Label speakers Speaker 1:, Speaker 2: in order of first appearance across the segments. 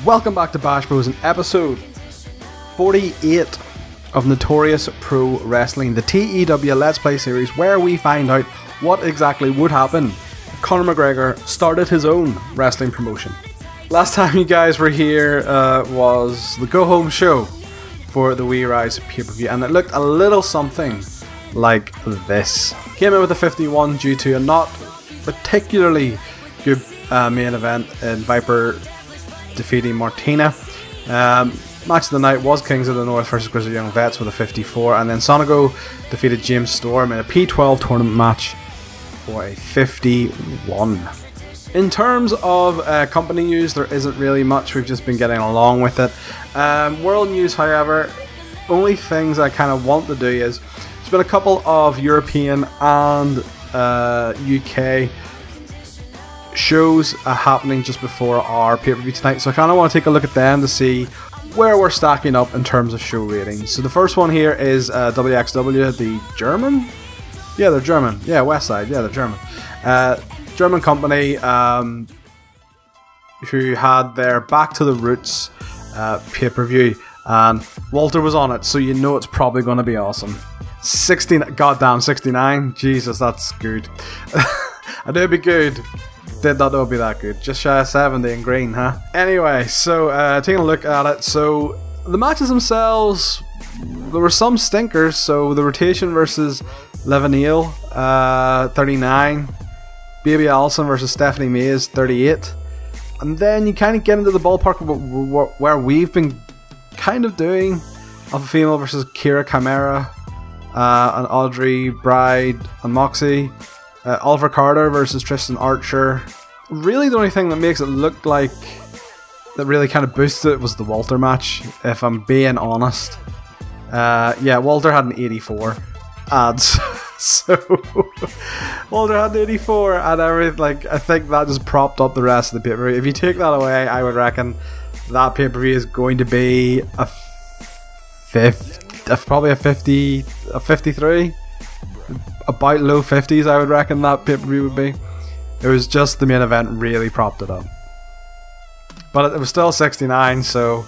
Speaker 1: Welcome back to Bash Bros in episode 48 of Notorious Pro Wrestling, the TEW Let's Play series, where we find out what exactly would happen if Conor McGregor started his own wrestling promotion. Last time you guys were here was the go home show for the We Rise pay-per-view, and it looked a little something like this. Came in with a 51 due to a not particularly good main event in Viper defeating Martina. Match of the night was Kings of the North versus Grizzly Young Vets with a 54, and then Sonigo defeated James Storm in a P12 tournament match for a 51. In terms of company news, there isn't really much. We've just been getting along with it. World news, however, only things I kind of want to do is there's been a couple of European and UK shows happening just before our pay-per-view tonight, so I kind of want to take a look at them to see where we're stacking up in terms of show ratings. So the first one here is WXW, the German? Yeah, they're German. Yeah, West Side. Yeah, they're German. German company who had their Back to the Roots pay-per-view, and Walter was on it, so you know it's probably going to be awesome. 69, goddamn 69, Jesus, that's good. I knew it'd be good. Did not know it'd be that good. Just shy of 70 in green, huh? Anyway, so taking a look at it, so the matches themselves, there were some stinkers. So the Rotation versus Levanil, 39. Baby Allison versus Stephanie Mays, 38. And then you kind of get into the ballpark of where we've been kind of doing. Alpha Female versus Kira Chimera, and Audrey Bride and Moxie. Oliver Carter versus Tristan Archer. Really the only thing that makes it look like, that really kind of boosted it, was the Walter match, if I'm being honest. Yeah, Walter had an 84 ads. So Walter had an 84 and everything. Like, I think that just propped up the rest of the pay-per-view. If you take that away, I would reckon that pay-per-view is going to be a probably a 50, a 53. About low 50s, I would reckon that pay-per-view would be. It was just the main event really propped it up. But it was still 69, so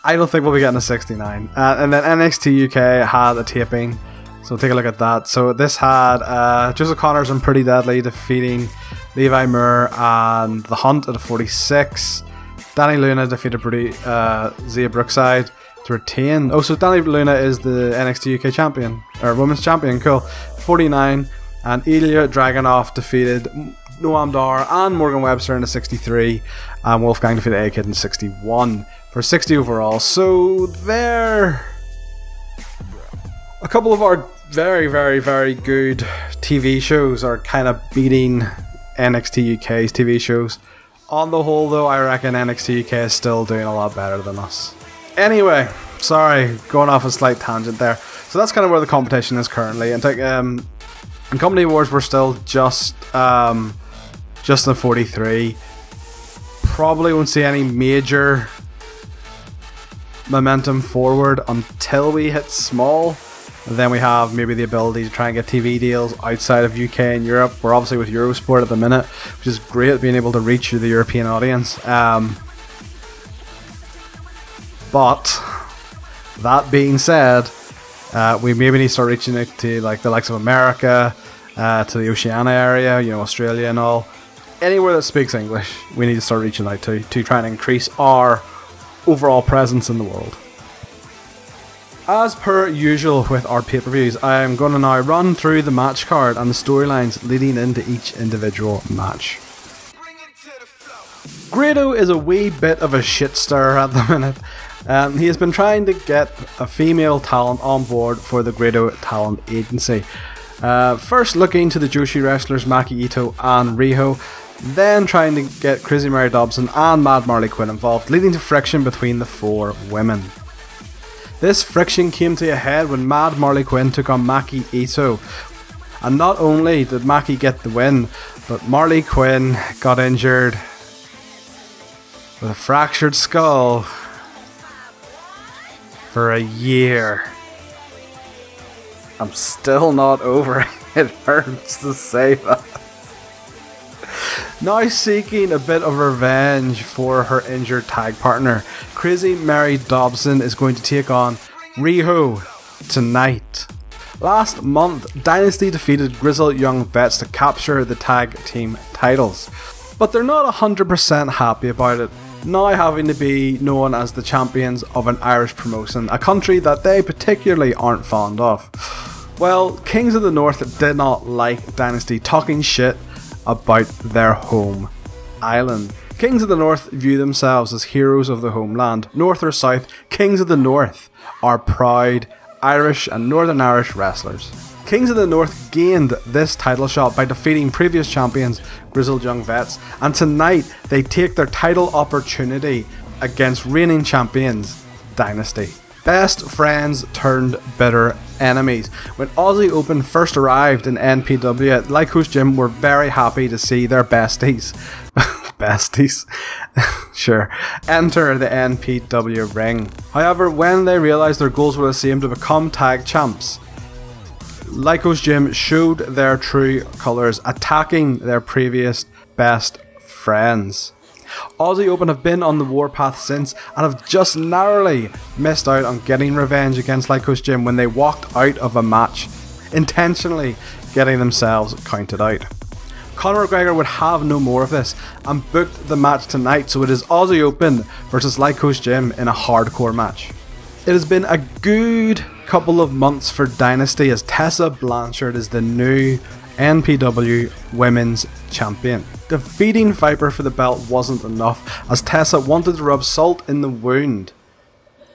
Speaker 1: I don't think we'll be getting a 69. And then NXT UK had a taping, so take a look at that. So this had Joseph Connors and Pretty Deadly defeating Levi Moore and The Hunt at a 46. Danny Luna defeated Zia Brookside to retain. Oh, so Danny Luna is the NXT UK champion, or women's champion, cool. 49, and Ilya Dragunov defeated Noam Dar and Morgan Webster in a 63, and Wolfgang defeated A-Kid in 61 for 60 overall. So there, a couple of our very, very, very good TV shows are kind of beating NXT UK's TV shows. On the whole, though, I reckon NXT UK is still doing a lot better than us. Anyway, sorry, going off a slight tangent there. So that's kind of where the competition is currently. And in Company Awards, we're still just in 43. Probably won't see any major momentum forward until we hit small. And then we have maybe the ability to try and get TV deals outside of UK and Europe. We're obviously with Eurosport at the minute, which is great, being able to reach the European audience. But that being said, we maybe need to start reaching out to like the likes of America, to the Oceania area, you know, Australia and all. Anywhere that speaks English, we need to start reaching out to try and increase our overall presence in the world. As per usual with our pay-per-views, I am going to now run through the match card and the storylines leading into each individual match. Grado is a wee bit of a shit stir at the minute. He has been trying to get a female talent on board for the Grado Talent Agency. First looking to the Joshi wrestlers Maki Ito and Riho, then trying to get Crazy Mary Dobson and Mad Marley Quinn involved, leading to friction between the four women. This friction came to a head when Mad Marley Quinn took on Maki Ito, and not only did Maki get the win, but Marley Quinn got injured with a fractured skull for a year. I'm still not over it. It hurts to say that. Now seeking a bit of revenge for her injured tag partner, Crazy Mary Dobson is going to take on Riho tonight. Last month, Dynasty defeated Grizzled Young Vets to capture the tag team titles, but they're not 100% happy about it, now having to be known as the champions of an Irish promotion, a country that they particularly aren't fond of. Well, Kings of the North did not like Dynasty talking shit about their home island. Kings of the North view themselves as heroes of the homeland. North or South, Kings of the North are proud Irish and Northern Irish wrestlers. Kings of the North gained this title shot by defeating previous champions Grizzled Young Vets, and tonight they take their title opportunity against reigning champions Dynasty. Best friends turned bitter enemies. When Aussie Open first arrived in NPW at Lycos Gym, were very happy to see their besties sure, enter the NPW ring. However, when they realised their goals were the same, to become tag champs, Lycos Gym showed their true colours, attacking their previous best friends. Aussie Open have been on the warpath since and have just narrowly missed out on getting revenge against Lycos Gym when they walked out of a match, intentionally getting themselves counted out. Conor McGregor would have no more of this and booked the match tonight, so it is Aussie Open versus Lycos Gym in a hardcore match. It has been a good couple of months for Dynasty as Tessa Blanchard is the new NPW Women's Champion. Defeating Viper for the belt wasn't enough, as Tessa wanted to rub salt in the wound,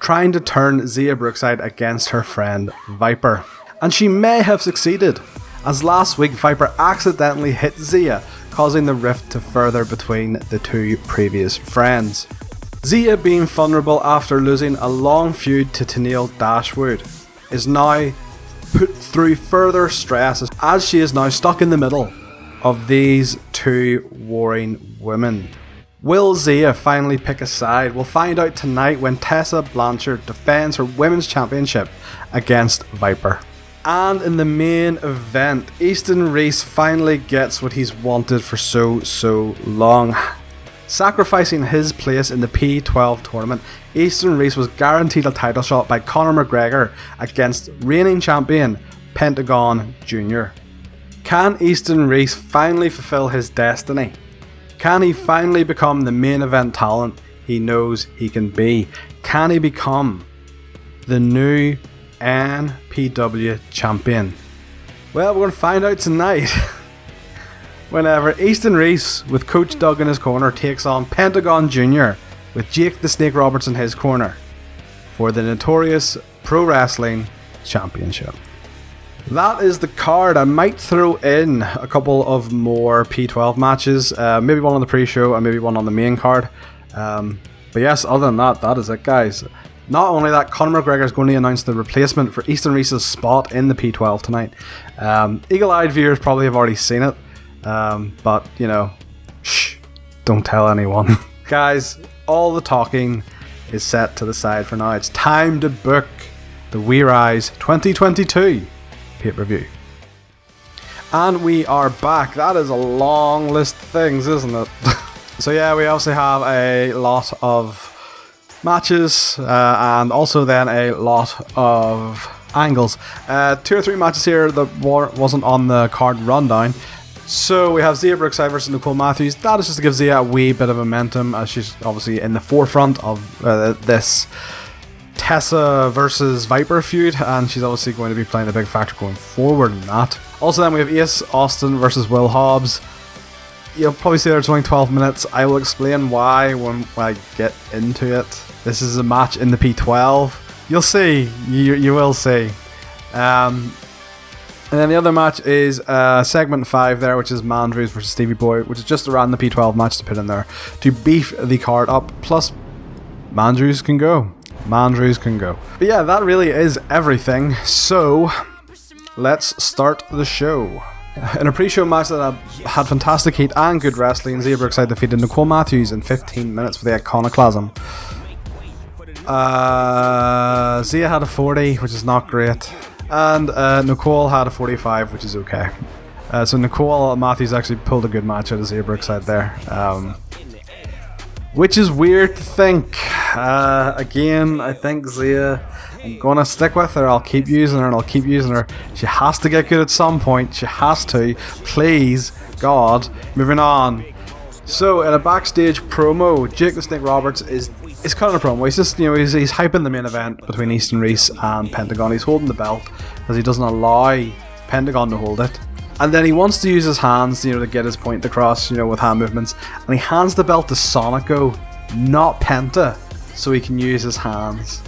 Speaker 1: trying to turn Zia Brookside against her friend Viper. And she may have succeeded, as last week Viper accidentally hit Zia, causing the rift to further between the two previous friends. Zia, being vulnerable after losing a long feud to Tennille Dashwood, is now put through further stress as she is now stuck in the middle of these two warring women. Will Zia finally pick a side? We'll find out tonight when Tessa Blanchard defends her women's championship against Viper. And in the main event, Easton Reese finally gets what he's wanted for so long. Sacrificing his place in the P12 tournament, Easton Reese was guaranteed a title shot by Conor McGregor against reigning champion Pentagon Jr. Can Easton Reese finally fulfill his destiny? Can he finally become the main event talent he knows he can be? Can he become the new NPW champion? Well, we're going to find out tonight. Whenever Easton Reese, with Coach Doug in his corner, takes on Pentagon Jr. with Jake the Snake Roberts in his corner for the Notorious Pro Wrestling Championship. That is the card. I might throw in a couple of more P12 matches, maybe one on the pre-show and maybe one on the main card. But yes, other than that, that is it, guys. Not only that, Conor McGregor is going to announce the replacement for Easton Reese's spot in the P12 tonight. Eagle-eyed viewers probably have already seen it. But, you know, shh, don't tell anyone. Guys, all the talking is set to the side for now. It's time to book the We Rise 2022 pay-per-view. And we are back. That is a long list of things, isn't it? So yeah, we obviously have a lot of matches and also then a lot of angles. 2 or 3 matches here that wasn't on the card rundown. So we have Zia Brookside versus Nicole Matthews. That is just to give Zia a wee bit of momentum, as she's obviously in the forefront of this Tessa versus Viper feud, and she's obviously going to be playing a big factor going forward in that. Also then we have Ace Austin versus Will Hobbs. You'll probably see there's only 12 minutes. I will explain why when I get into it. This is a match in the P12. You'll see. You will see. And then the other match is segment 5 there, which is Mandrews versus Stevie Boy, which is just a random P12 match to put in there to beef the card up. Plus, Mandrews can go. Mandrews can go. But yeah, that really is everything. So, let's start the show. In a pre-show match that had fantastic heat and good wrestling, Zia Brookside defeated Nicole Matthews in 15 minutes for the Iconoclasm. Zia had a 40, which is not great. And Nicole had a 45, which is okay. So Nicole Matthews actually pulled a good match out of Zia Brookside there. Which is weird to think. Again, I think Zia, I'm going to stick with her. I'll keep using her and I'll keep using her. She has to get good at some point. She has to. Please, God. Moving on. So, in a backstage promo, Jake the Snake Roberts is cutting a promo. He's just, he's hyping the main event between Easton Reese and Pentagon. He's holding the belt because he doesn't allow Pentagon to hold it. And then he wants to use his hands, to get his point across, with hand movements. And he hands the belt to Sonico, not Penta, so he can use his hands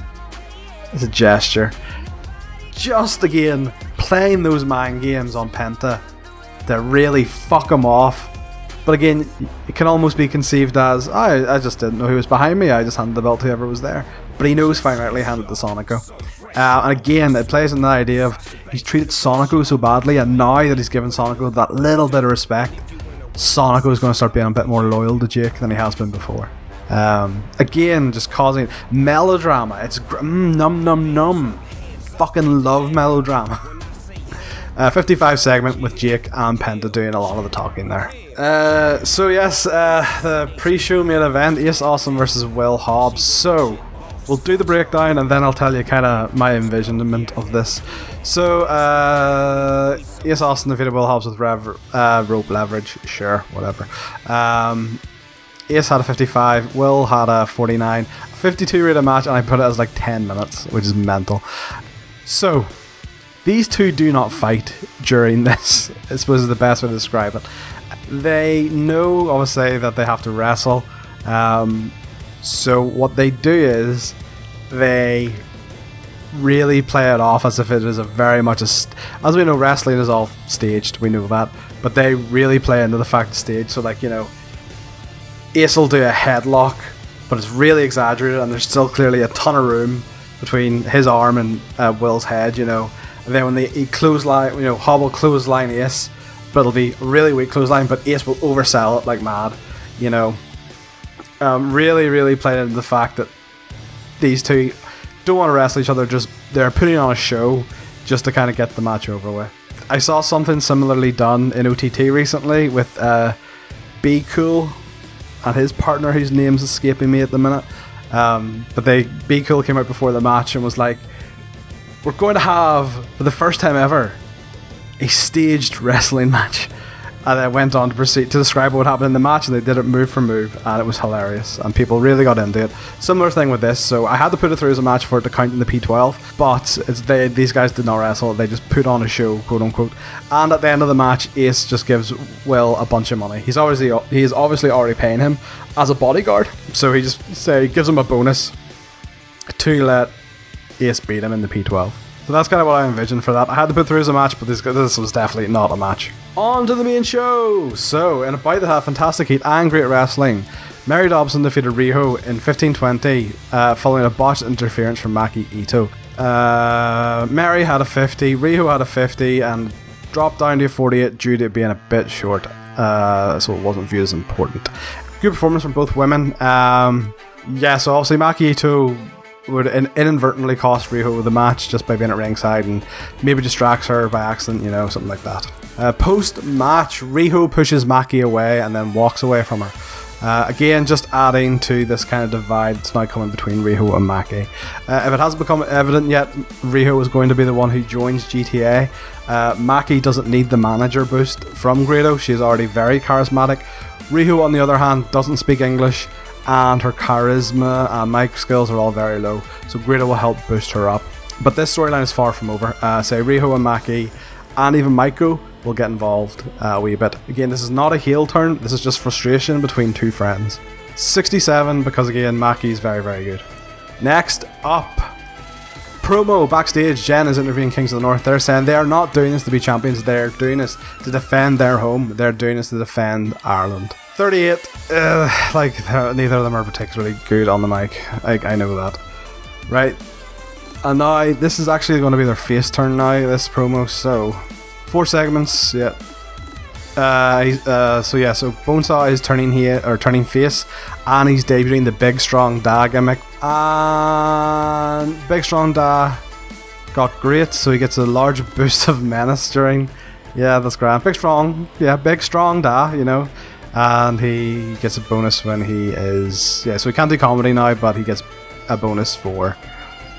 Speaker 1: as a gesture. Just again, playing those mind games on Penta to really fuck him off. But again, it can almost be conceived as, I just didn't know who was behind me, I just handed the belt to whoever was there. But he knows fine rightly handed it to Sonico. And again, it plays on the idea of he's treated Sonico so badly, and now that he's given Sonico that little bit of respect, Sonico is going to start being a bit more loyal to Jake than he has been before. Again, just causing melodrama. It's num num num. Fucking love melodrama. 55 segment with Jake and Penta doing a lot of the talking there. So yes, the pre-show main event, Ace Austin versus Will Hobbs. So we'll do the breakdown and then I'll tell you kind of my envisionment of this. So Ace Austin defeated Will Hobbs with rope leverage. Sure, whatever. Ace had a 55, Will had a 49, 52 rated match, and I put it as like 10 minutes, which is mental. So these two do not fight during this, I suppose is the best way to describe it. They know, obviously, that they have to wrestle. So what they do is they really play it off as if it is a very much as we know, wrestling is all staged, we know that, but they really play into the fact of stage. So like, Ace will do a headlock, but it's really exaggerated and there's still clearly a ton of room between his arm and Will's head, And then when he clothesline, Hobb will clothesline Ace, but it'll be a really weak clothesline, but Ace will oversell it like mad, Really, really playing into the fact that these two don't want to wrestle each other, just they're putting on a show just to kind of get the match over with. I saw something similarly done in OTT recently with Be Cool and his partner, whose name's escaping me at the minute. But Be Cool came out before the match and was like, we're going to have, for the first time ever, a staged wrestling match. And then went on to proceed to describe what happened in the match, and they did it move for move, and it was hilarious, and people really got into it. Similar thing with this, so I had to put it through as a match for it to count in the P12, but these guys did not wrestle, they just put on a show, quote unquote. And at the end of the match, Ace just gives Will a bunch of money. He is obviously already paying him as a bodyguard, so he gives him a bonus to let Ace beat him in the P12. So that's kind of what I envisioned for that. I had to put through as a match, but this was definitely not a match. On to the main show! So, in a bout that had fantastic heat and great wrestling, Mary Dobson defeated Riho in 1520 following a botched interference from Maki Ito. Mary had a 50, Riho had a 50, and dropped down to a 48 due to it being a bit short, so it wasn't viewed as important. Good performance from both women. Yeah, so obviously Maki Ito would inadvertently cost Riho the match just by being at ringside and maybe distracts her by accident, something like that. Post-match, Riho pushes Maki away and then walks away from her. Again, just adding to this kind of divide that's now coming between Riho and Maki. If it hasn't become evident yet, Riho is going to be the one who joins GTA. Maki doesn't need the manager boost from Grado, she is already very charismatic. Riho, on the other hand, doesn't speak English, and her charisma and mic skills are all very low, so Grado will help boost her up. But this storyline is far from over. Say Riho and Maki, and even Maiko, will get involved a wee bit. Again, this is not a heel turn, this is just frustration between two friends. 67, because again, Maki is very, very good. Next up, promo backstage. Jen is interviewing Kings of the North. They're saying they are not doing this to be champions, they're doing this to defend their home, they're doing this to defend Ireland. 38, neither of them are particularly good on the mic. I know that. Right, and now this is actually going to be their face turn now, this promo, so 4 segments, yeah. So Bonesaw is turning face, and he's debuting the Big Strong Da gimmick. And Big Strong Da got great, so he gets a large boost of menace during Yeah, that's grand. Big strong. Yeah, big strong da, you know. And he gets a bonus when he is... Yeah, so he can't do comedy now, but he gets a bonus for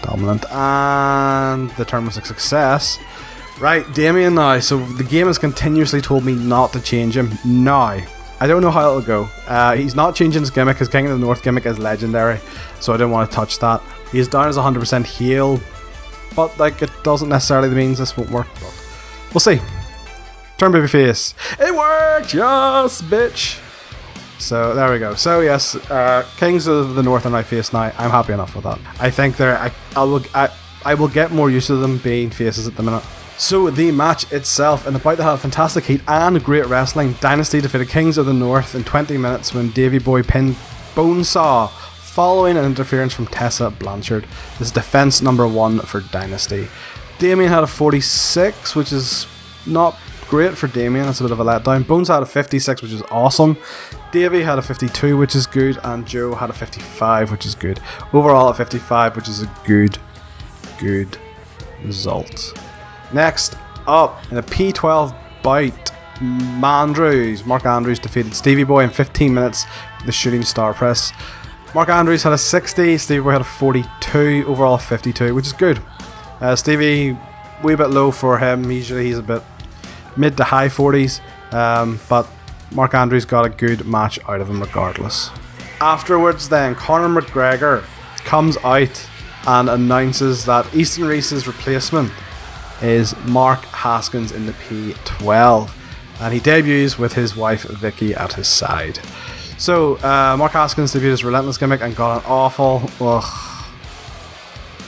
Speaker 1: dominant. And the turn was a success. Right, Damien now. So the game has continuously told me not to change him. Now, I don't know how it'll go. He's not changing his gimmick. His King of the North gimmick is legendary, so I didn't want to touch that. He's down as 100% heal, but like it doesn't necessarily mean this won't work. But we'll see. Turn babyface. It worked! Yes, bitch! So there we go. So yes, Kings of the North are my face now. I'm happy enough with that. I think I will get more used to them being faces at the minute. So the match itself, and about to have fantastic heat and great wrestling, Dynasty defeated Kings of the North in 20 minutes when Davey Boy pinned Bonesaw following an interference from Tessa Blanchard. This is defense number 1 for Dynasty. Damien had a 46, which is not great for Damien. That's a bit of a letdown. Bones had a 56, which is awesome. Davey had a 52, which is good, and Joe had a 55, which is good. Overall a 55, which is a good result. Next up, in a P12 bout, Mark Andrews defeated Stevie Boy in 15 minutes with the shooting star press. Mark Andrews had a 60, Stevie Boy had a 42, overall 52, which is good. Stevie, wee bit low for him. Usually he's a bit mid to high 40s, but Mark Andrews got a good match out of him regardless. Afterwards then, Conor McGregor comes out and announces that Easton Reese's replacement is Mark Haskins in the P12, and he debuts with his wife Vicky at his side. So Mark Haskins debuted his relentless gimmick and got an awful... Ugh,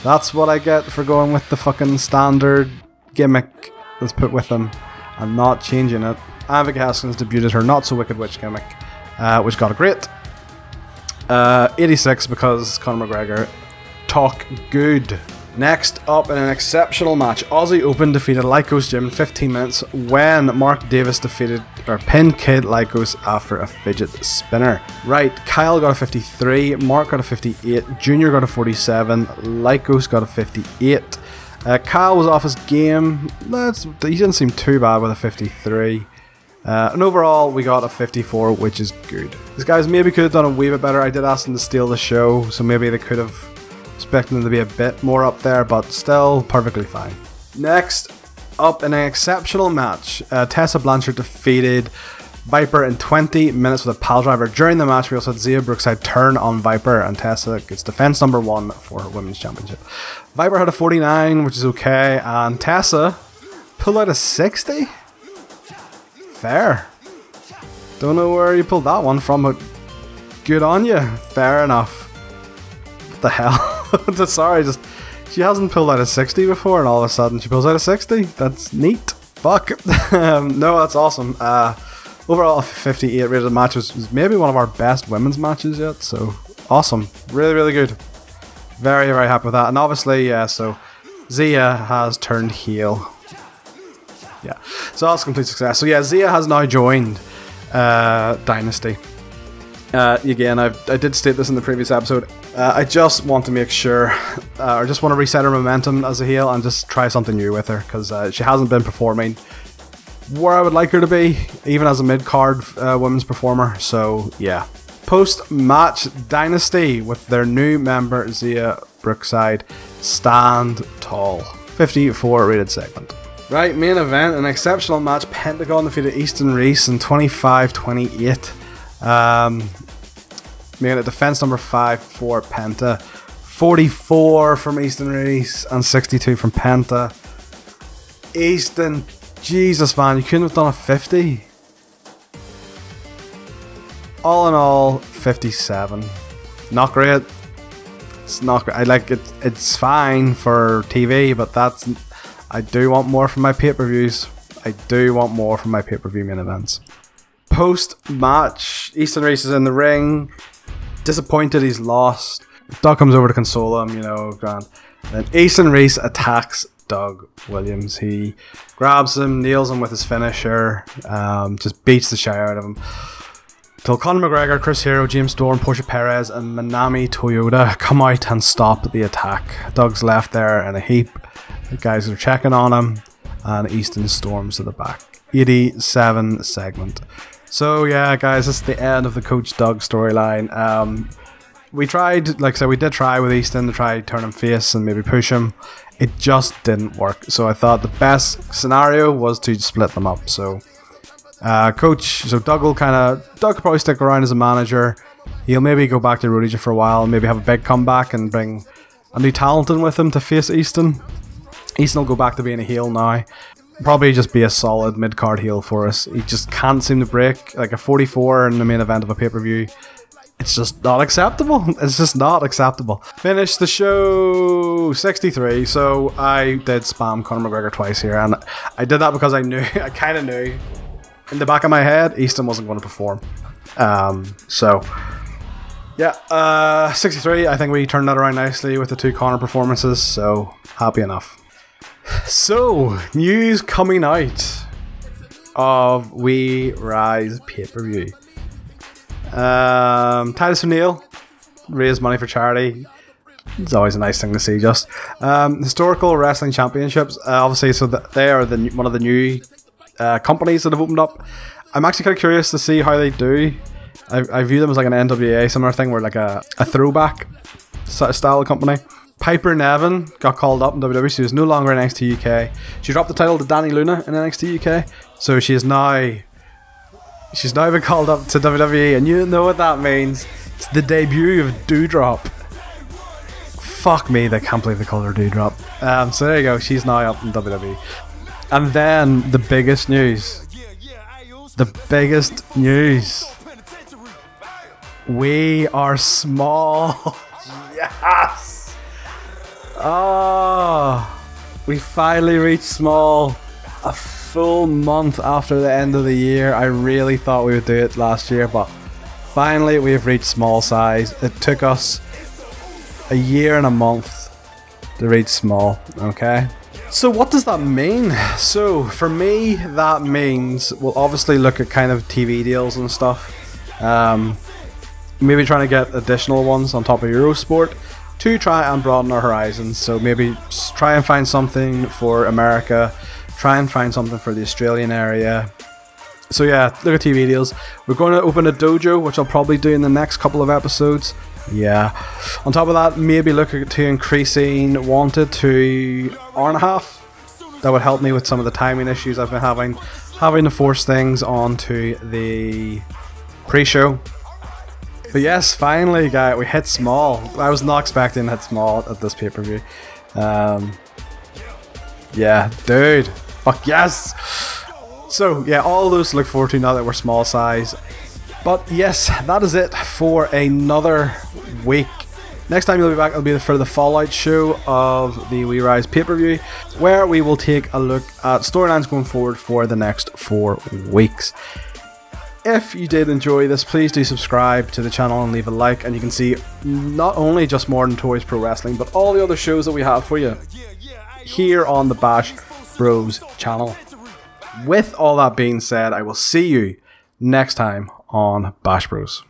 Speaker 1: that's what I get for going with the fucking standard gimmick that's put with him and not changing it. And Vicky Haskins debuted her not so wicked witch gimmick, which got a great 86 because Conor McGregor talk good. Next up, in an exceptional match, Aussie Open defeated Lycos Gym in 15 minutes when Mark Davis pinned Kid Lycos after a fidget spinner. Right, Kyle got a 53, Mark got a 58, Junior got a 47, Lycos got a 58. Kyle was off his game. He didn't seem too bad with a 53. And overall, we got a 54, which is good. These guys maybe could have done a wee bit better. I did ask them to steal the show, so maybe they could have expecting them to be a bit more up there, but still perfectly fine. Next up, in an exceptional match, Tessa Blanchard defeated Viper in 20 minutes with a pile driver. During the match, we also had Zia Brookside turn on Viper, and Tessa gets defense number 1 for her women's championship. Viper had a 49, which is okay, and Tessa pulled out a 60? Fair. Don't know where you pulled that one from, but good on you. Fair enough. What the hell? Sorry, she hasn't pulled out a 60 before, and all of a sudden she pulls out a 60. That's neat. Fuck. No, that's awesome. Overall, a 58 rated match was maybe one of our best women's matches yet, so awesome. Really, really good. Very, very happy with that. And obviously, yeah, so Zia has turned heel. Yeah, so that's a complete success. So yeah, Zia has now joined Dynasty. Again, I did state this in the previous episode. I just want to make sure, or just want to reset her momentum as a heel and just try something new with her, because she hasn't been performing where I would like her to be, even as a mid-card women's performer. So yeah. Post-match, Dynasty with their new member Zia Brookside stand tall. 54 rated segment. Right, main event, an exceptional match. Pentagon defeated Easton Reese in 25-28. Making it defense number 5 for Penta. 44 from Easton Reese and 62 from Penta. Easton, Jesus man, you couldn't have done a 50. All in all, 57. Not great. It's not great. I like it. It's fine for TV, but I do want more from my pay-per-views. I do want more from my pay-per-view main events. Post-match, Easton Reese is in the ring. Disappointed he's lost. Doug comes over to console him, you know, grand. Then Easton Reese attacks Doug Williams. He grabs him, nails him with his finisher, just beats the shit out of him. Till Conor McGregor, Chris Hero, James Storm, Portia Perez, and Manami Toyota come out and stop the attack. Doug's left there in a heap. The guys are checking on him, and Easton storms to the back. 87 segment. So yeah, guys, this is the end of the Coach Doug storyline. We tried, like I said, we did try with Easton to try turn him face and maybe push him. It just didn't work. So I thought the best scenario was to split them up. So Doug could probably stick around as a manager. He'll maybe go back to Rhodesia for a while, maybe have a big comeback and bring a new talent in with him to face Easton. Easton will go back to being a heel now. Probably just be a solid mid-card heel for us. He just can't seem to break. Like a 44 in the main event of a pay-per-view. It's just not acceptable. It's just not acceptable. Finished the show 63. So I did spam Conor McGregor twice here. And I did that because I kind of knew in the back of my head Easton wasn't going to perform. Yeah, 63. I think we turned that around nicely with the two Conor performances. So happy enough. So, news coming out of We Rise pay-per-view. Titus O'Neil raised money for charity. It's always a nice thing to see. Just historical wrestling championships. Obviously, so they are one of the new companies that have opened up. I'm actually kind of curious to see how they do. I view them as like an NWA similar thing, where like a throwback style company. Piper Niven got called up in WWE. She was no longer in NXT UK. She dropped the title to Dani Luna in NXT UK. So she's now been called up to WWE, and you know what that means. It's the debut of Doudrop. Fuck me, they can't believe they called her Doudrop. So there you go, she's now up in WWE. And then the biggest news. We are small. Yes! Oh, we finally reached small. A full month after the end of the year. I really thought we would do it last year, but finally we have reached small size. It took us a year and a month to reach small. Okay, so what does that mean? So for me, that means we'll obviously look at kind of TV deals and stuff. Maybe trying to get additional ones on top of Eurosport to try and broaden our horizons. So maybe try and find something for America, try and find something for the Australian area. So yeah, look at TV deals. We're going to open a dojo, which I'll probably do in the next couple of episodes. Yeah. On top of that, maybe look at increasing Wanted to 1.5 hours. That would help me with some of the timing issues I've been having to force things onto the pre-show. But yes, finally, guys, we hit small. I was not expecting to hit small at this pay-per-view. Yeah, dude. Fuck yes! So, yeah, all those to look forward to now that we're small size. But yes, that is it for another week. Next time you'll be back, it'll be for the Fallout show of the We Rise pay-per-view, where we will take a look at storylines going forward for the next 4 weeks. If you did enjoy this, please do subscribe to the channel and leave a like, and you can see not only just more Notorious Pro Wrestling, but all the other shows that we have for you here on the Bash Bros channel. With all that being said, I will see you next time on Bash Bros.